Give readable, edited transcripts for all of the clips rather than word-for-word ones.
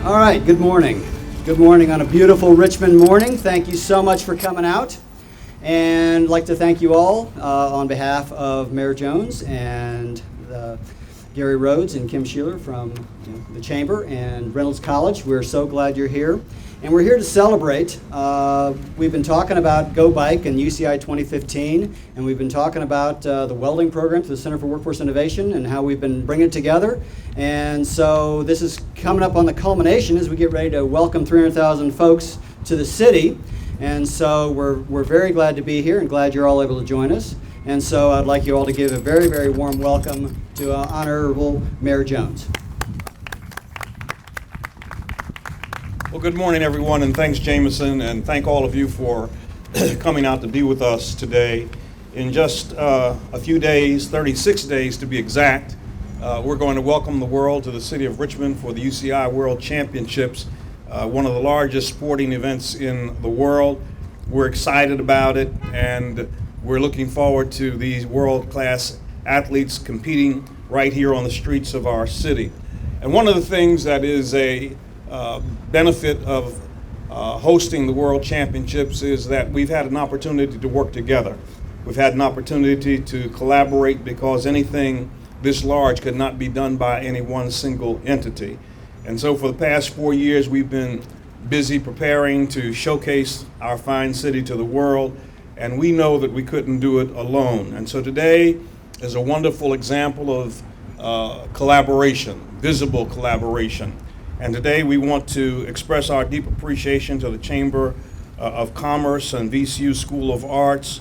All right, good morning. Good morning on a beautiful Richmond morning. Thank you so much for coming out. And I'd like to thank you all on behalf of Mayor Jones and Gary Rhodes and Kim Sheeler from the Chamber and Reynolds College. We're so glad you're here. And we're here to celebrate. We've been talking about Go Bike and UCI 2015, and we've been talking about the welding program through the Center for Workforce Innovation and how we've been bringing it together. And so this is coming up on the culmination as we get ready to welcome 300,000 folks to the city. And so we're very glad to be here and glad you're all able to join us. And so I'd like you all to give a very, very warm welcome to Honorable Mayor Jones. Well, good morning, everyone, and thanks, Jameson, and thank all of you for coming out to be with us today. In just a few days, 36 days to be exact, we're going to welcome the world to the city of Richmond for the UCI World Championships, one of the largest sporting events in the world. We're excited about it, and we're looking forward to these world-class athletes competing right here on the streets of our city. And one of the things that is a benefit of hosting the World Championships is that we've had an opportunity to work together. We've had an opportunity to collaborate because anything this large could not be done by any one single entity. And so for the past 4 years, we've been busy preparing to showcase our fine city to the world, and we know that we couldn't do it alone. And so today is a wonderful example of collaboration, visible collaboration. And today we want to express our deep appreciation to the Chamber of Commerce and VCU School of Arts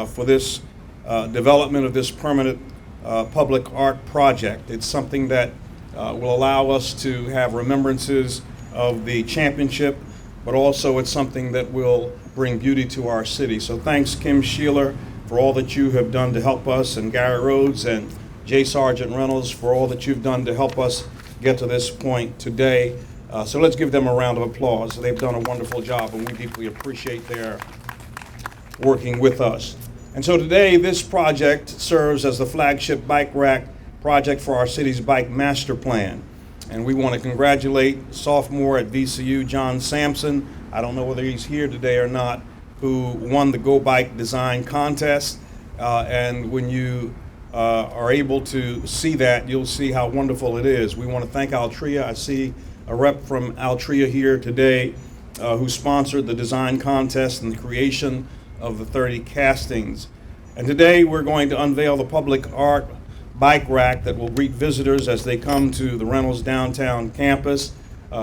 for this development of this permanent public art project. It's something that will allow us to have remembrances of the championship, but also it's something that will bring beauty to our city. So thanks, Kim Sheeler, for all that you have done to help us, and Gary Rhodes and J. Sergeant Reynolds for all that you've done to help us get to this point today. So let's give them a round of applause. They've done a wonderful job, and we deeply appreciate their working with us. And so today, this project serves as the flagship bike rack project for our city's bike master plan. And we want to congratulate sophomore at VCU, John Sampson. I don't know whether he's here today or not, who won the Go Bike design contest. And when you are able to see that, you'll see how wonderful it is. We want to thank Altria. I see a rep from Altria here today who sponsored the design contest and the creation of the 30 castings. And today we're going to unveil the public art bike rack that will greet visitors as they come to the Reynolds downtown campus,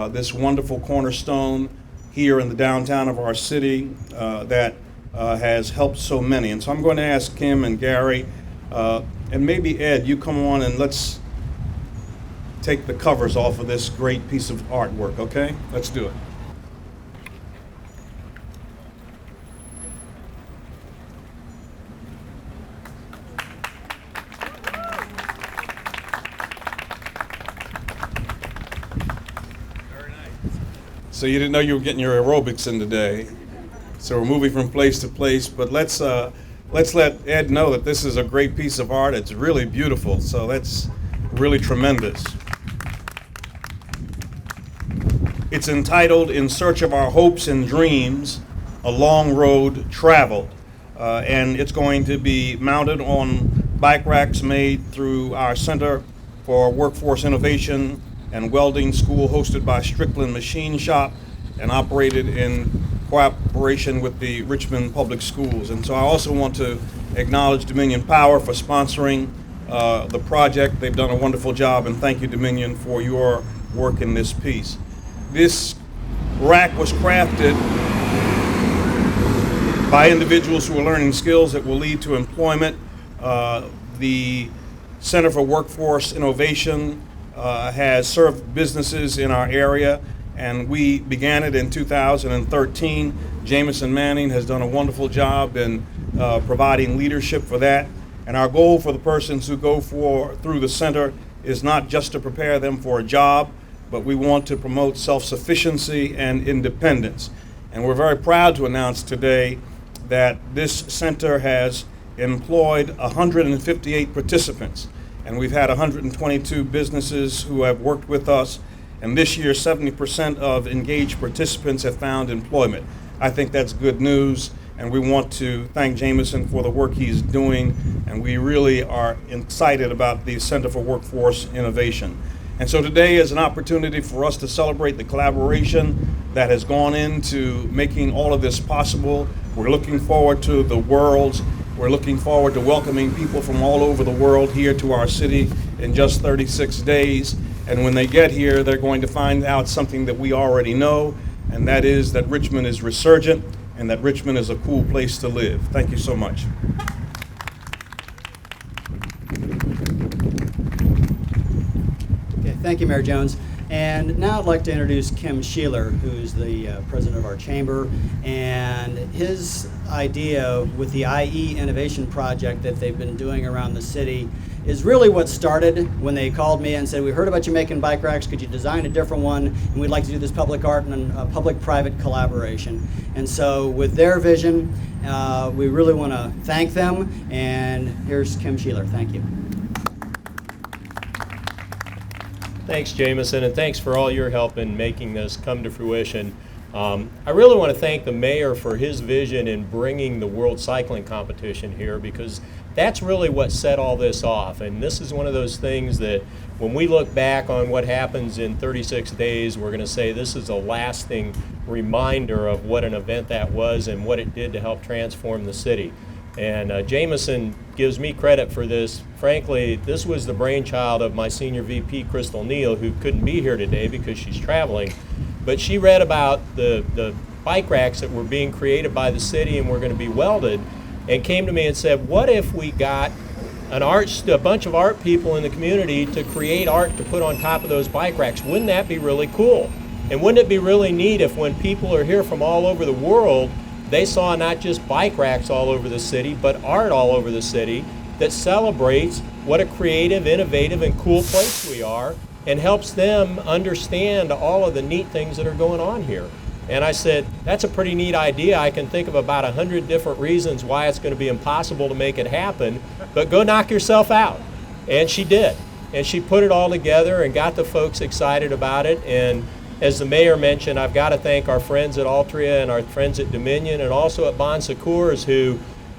this wonderful cornerstone here in the downtown of our city that has helped so many. And so I'm going to ask Kim and Gary, and maybe Ed, you come on and let's take the covers off of this great piece of artwork, okay? Let's do it. So you didn't know you were getting your aerobics in today. So we're moving from place to place, but let's let Ed know that this is a great piece of art. It's really beautiful, so that's really tremendous. It's entitled In Search of Our Hopes and Dreams, A Long Road Traveled. And it's going to be mounted on bike racks made through our Center for Workforce Innovation and Welding School, hosted by Strickland Machine Shop and operated in cooperation with the Richmond Public Schools. And so I also want to acknowledge Dominion Power for sponsoring the project. They've done a wonderful job, and thank you, Dominion, for your work in this piece. This rack was crafted by individuals who are learning skills that will lead to employment. The Center for Workforce Innovation has served businesses in our area, and we began it in 2013. Jameson Manning has done a wonderful job in providing leadership for that. And our goal for the persons who go through the center is not just to prepare them for a job, but we want to promote self-sufficiency and independence. And we're very proud to announce today that this center has employed 158 participants. And we've had 122 businesses who have worked with us. And this year, 70% of engaged participants have found employment. I think that's good news, and we want to thank Jameson for the work he's doing, and we really are excited about the Center for Workforce Innovation. And so today is an opportunity for us to celebrate the collaboration that has gone into making all of this possible. We're looking forward to the Worlds. We're looking forward to welcoming people from all over the world here to our city in just 36 days. And when they get here, they're going to find out something that we already know, and that is that Richmond is resurgent and that Richmond is a cool place to live. Thank you so much. Thank you, Mayor Jones. And now I'd like to introduce Kim Sheeler, who's the president of our chamber, and his idea with the IE Innovation Project that they've been doing around the city is really what started when they called me and said, we heard about you making bike racks, could you design a different one? And we'd like to do this public art and public-private collaboration. And so with their vision, we really want to thank them, and here's Kim Sheeler. Thank you. Thanks, Jameson, and thanks for all your help in making this come to fruition. I really want to thank the mayor for his vision in bringing the World Cycling Competition here, because that's really what set all this off. And this is one of those things that when we look back on what happens in 36 days, we're going to say this is a lasting reminder of what an event that was and what it did to help transform the city. And Jameson gives me credit for this. Frankly, this was the brainchild of my senior VP, Crystal Neal, who couldn't be here today because she's traveling. But she read about the bike racks that were being created by the city and were going to be welded, and came to me and said, what if we got a bunch of art people in the community to create art to put on top of those bike racks? Wouldn't that be really cool? And wouldn't it be really neat if when people are here from all over the world, they saw not just bike racks all over the city, but art all over the city that celebrates what a creative, innovative, and cool place we are, and helps them understand all of the neat things that are going on here. And I said, that's a pretty neat idea. I can think of about 100 different reasons why it's going to be impossible to make it happen, but go knock yourself out. And she did. And she put it all together and got the folks excited about it. And as the mayor mentioned, I've got to thank our friends at Altria and our friends at Dominion and also at Bon Secours, who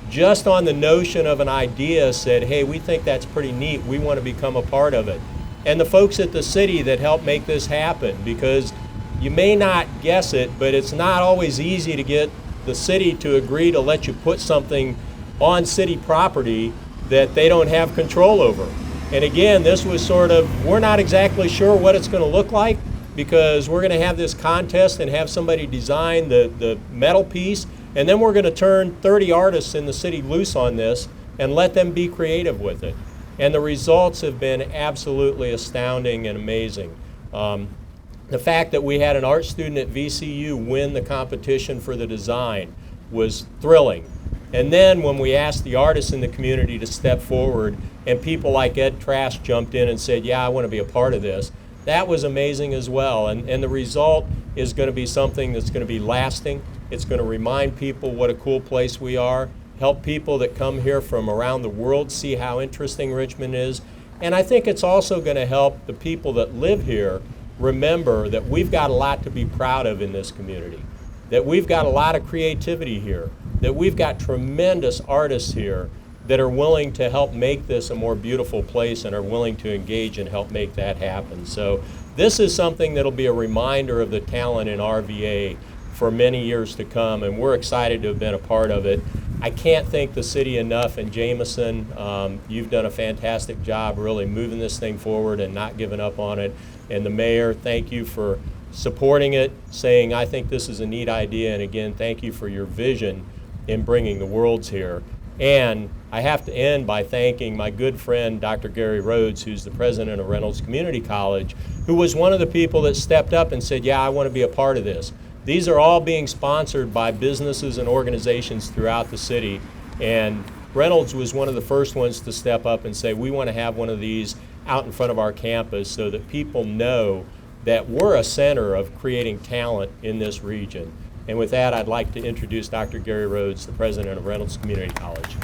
just on the notion of an idea said, hey, we think that's pretty neat. We want to become a part of it. And the folks at the city that helped make this happen, because you may not guess it, but it's not always easy to get the city to agree to let you put something on city property that they don't have control over. And again, this was sort of, we're not exactly sure what it's going to look like, because we're going to have this contest and have somebody design the metal piece, and then we're going to turn 30 artists in the city loose on this and let them be creative with it. And the results have been absolutely astounding and amazing. The fact that we had an art student at VCU win the competition for the design was thrilling. And then when we asked the artists in the community to step forward, and people like Ed Trask jumped in and said, yeah, I want to be a part of this, that was amazing as well. And the result is going to be something that's going to be lasting. It's going to remind people what a cool place we are, help people that come here from around the world see how interesting Richmond is. And I think it's also going to help the people that live here remember that we've got a lot to be proud of in this community, that we've got a lot of creativity here, that we've got tremendous artists here that are willing to help make this a more beautiful place and are willing to engage and help make that happen. So this is something that'll be a reminder of the talent in RVA for many years to come, and we're excited to have been a part of it. I can't thank the city enough, and Jameson, you've done a fantastic job really moving this thing forward and not giving up on it. And the mayor, thank you for supporting it, saying, I think this is a neat idea, and again, thank you for your vision in bringing the Worlds here. And I have to end by thanking my good friend, Dr. Gary Rhodes, who's the president of Reynolds Community College, who was one of the people that stepped up and said, yeah, I want to be a part of this. These are all being sponsored by businesses and organizations throughout the city, and Reynolds was one of the first ones to step up and say, we want to have one of these out in front of our campus so that people know that we're a center of creating talent in this region. And with that, I'd like to introduce Dr. Gary Rhodes, the president of Reynolds Community College.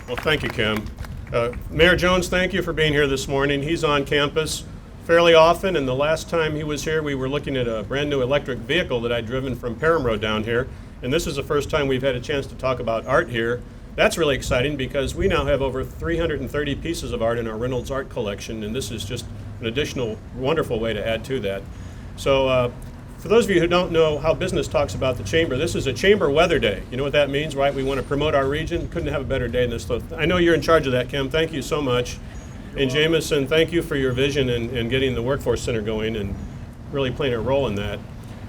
Well, thank you, Kim. Mayor Jones, thank you for being here this morning. He's on campus fairly often, and the last time he was here, we were looking at a brand new electric vehicle that I'd driven from Parham Road down here, and this is the first time we've had a chance to talk about art here. That's really exciting because we now have over 330 pieces of art in our Reynolds art collection, and this is just an additional wonderful way to add to that. So for those of you who don't know how business talks about the chamber, this is a chamber weather day. You know what that means, right? We want to promote our region. Couldn't have a better day than this. So I know you're in charge of that, Kim. Thank you so much. And Jameson, thank you for your vision in getting the Workforce Center going and really playing a role in that.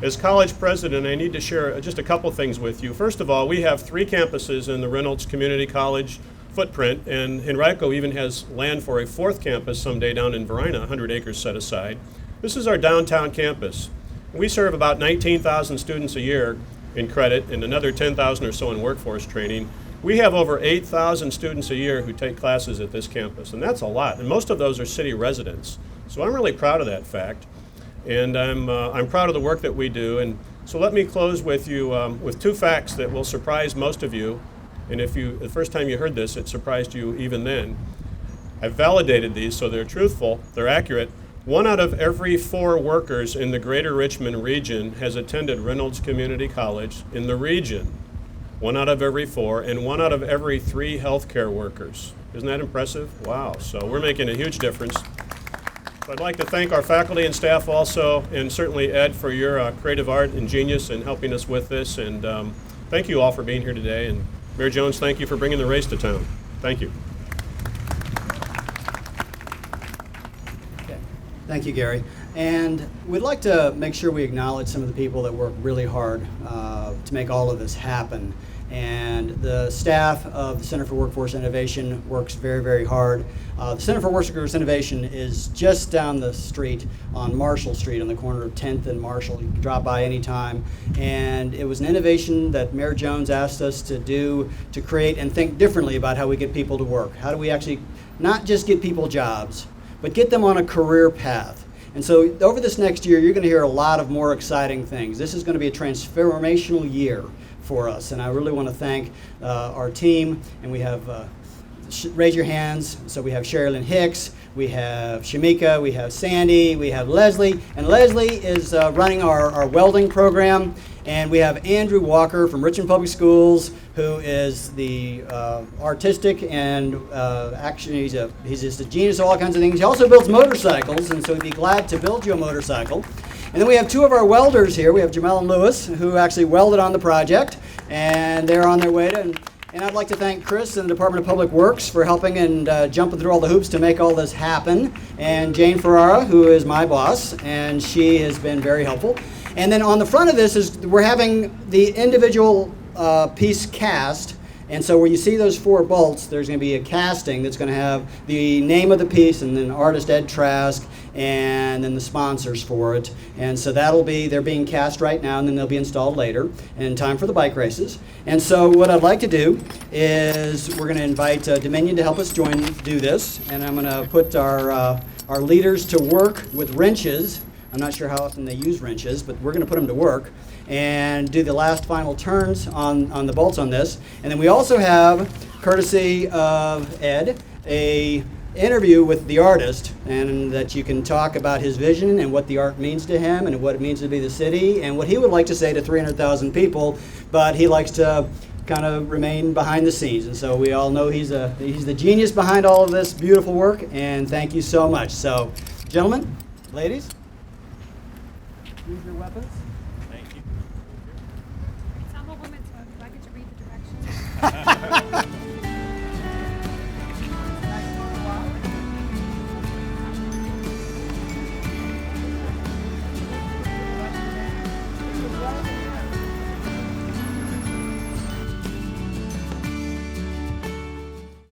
As college president, I need to share just a couple things with you. First of all, we have 3 campuses in the Reynolds Community College footprint, and Henrico even has land for a 4th campus someday down in Verina, 100 acres set aside. This is our downtown campus. We serve about 19,000 students a year in credit and another 10,000 or so in workforce training. We have over 8,000 students a year who take classes at this campus, and that's a lot, and most of those are city residents. So I'm really proud of that fact, and I'm proud of the work that we do. And so let me close with you with 2 facts that will surprise most of you, and if the first time you heard this, it surprised you even then. I've validated these so they're truthful, they're accurate. 1 out of every 4 workers in the greater Richmond region has attended Reynolds Community College in the region. 1 out of every 4, and 1 out of every 3 healthcare workers. Isn't that impressive? Wow, so we're making a huge difference. So I'd like to thank our faculty and staff also, and certainly Ed for your creative art and genius in helping us with this, and thank you all for being here today, and Mayor Jones, thank you for bringing the race to town. Thank you. Thank you, Gary. And we'd like to make sure we acknowledge some of the people that work really hard to make all of this happen. And the staff of the Center for Workforce Innovation works very, very hard. The Center for Workforce Innovation is just down the street on Marshall Street on the corner of 10th and Marshall. You can drop by anytime. And it was an innovation that Mayor Jones asked us to do to create and think differently about how we get people to work. How do we actually not just get people jobs, but get them on a career path. And so over this next year, you're going to hear a lot of more exciting things. This is going to be a transformational year for us, and I really want to thank our team. And we have, raise your hands, so we have Sherilyn Hicks, we have Shamika, we have Sandy, we have Leslie, and Leslie is running our welding program. And we have Andrew Walker from Richmond Public Schools, who is the artistic and actually he's just a genius of all kinds of things. He also builds motorcycles, and so he'd be glad to build you a motorcycle. And then we have 2 of our welders here. We have Jamel and Lewis, who actually welded on the project, and they're on their way to. And I'd like to thank Chris and the Department of Public Works for helping and jumping through all the hoops to make all this happen. And Jane Ferrara, who is my boss, and she has been very helpful. And then on the front of this is we're having the individual piece cast. And so where you see those 4 bolts, there's going to be a casting that's going to have the name of the piece and then artist Ed Trask and then the sponsors for it. And so they're being cast right now, and then they'll be installed later in time for the bike races. And so what I'd like to do is we're going to invite Dominion to help us do this. And I'm going to put our leaders to work with wrenches. I'm not sure how often they use wrenches, but we're going to put them to work and do the last final turns on the bolts on this. And then we also have, courtesy of Ed, a interview with the artist, and that you can talk about his vision and what the art means to him and what it means to be the city and what he would like to say to 300,000 people, but he likes to kind of remain behind the scenes. And so we all know he's the genius behind all of this beautiful work, and thank you so much. So, gentlemen, ladies, use your weapons. Thank you. I'm a woman, so I get to read the directions.